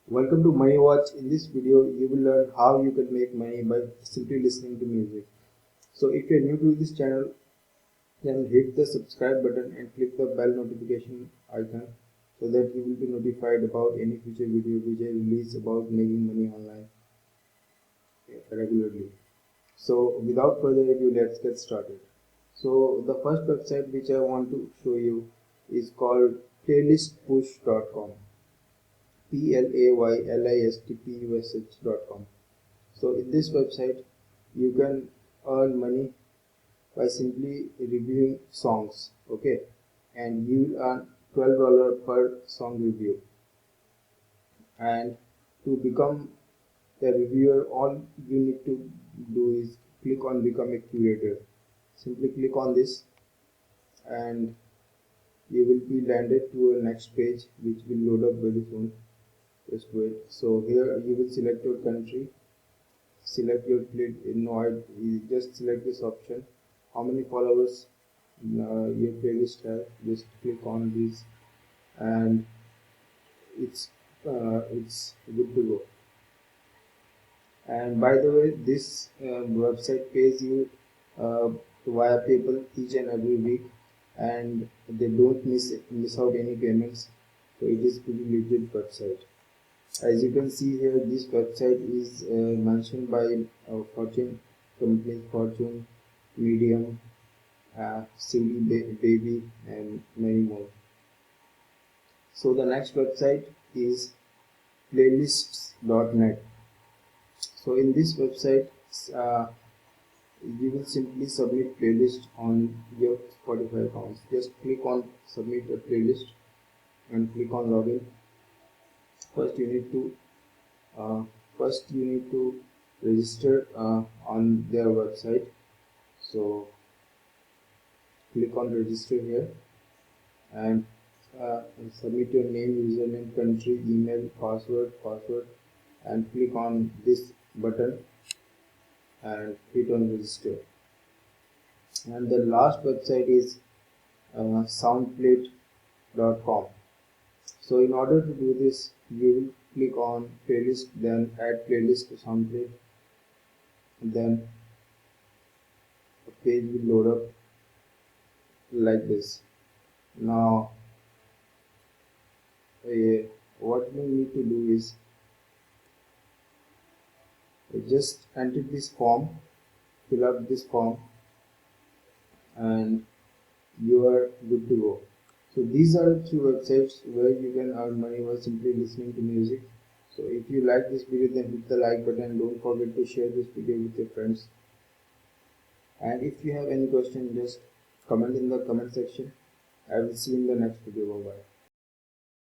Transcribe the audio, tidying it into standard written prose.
Welcome to MoneyWatch. In this video, you will learn how you can make money by simply listening to music. So if you are new to this channel, then hit the subscribe button and click the bell notification icon so that you will be notified about any future video which I release about making money online regularly. So without further ado, let's get started. So the first website which I want to show you is called playlistpush.com. playlistpush.com. So in this website you can earn money by simply reviewing songs, okay, and you will earn $12 per song review. And to become the reviewer, all you need to do is click on become a curator. Simply click on this and you will be landed to a next page which will load up very soon. Just wait. So here you will select your country, select your plate. No, you just select this option. How many followers your playlist have? Just click on this, and it's good to go. And by the way, this website pays you via PayPal each and every week, and they don't miss out any payments. So it is pretty legit website. As you can see here, this website is mentioned by Fortune companies, Fortune, Medium, CD Baby, and many more. So the next website is playlists.net. So in this website, you will simply submit playlist on your Spotify account. Just click on submit a playlist and click on login. First you need to register on their website. So click on register here and submit your name, username, country, email, password, and click on this button and hit on register. And the last website is soundplate.com. So in order to do this, you will click on playlist, then add playlist to SoundPlate, then a page will load up like this. Now what we need to do is just enter this form, fill up this form, and you are good to go. So these are the two websites where you can earn money by simply listening to music. So if you like this video, then hit the like button. Don't forget to share this video with your friends. And if you have any question, just comment in the comment section. I will see you in the next video. Bye bye.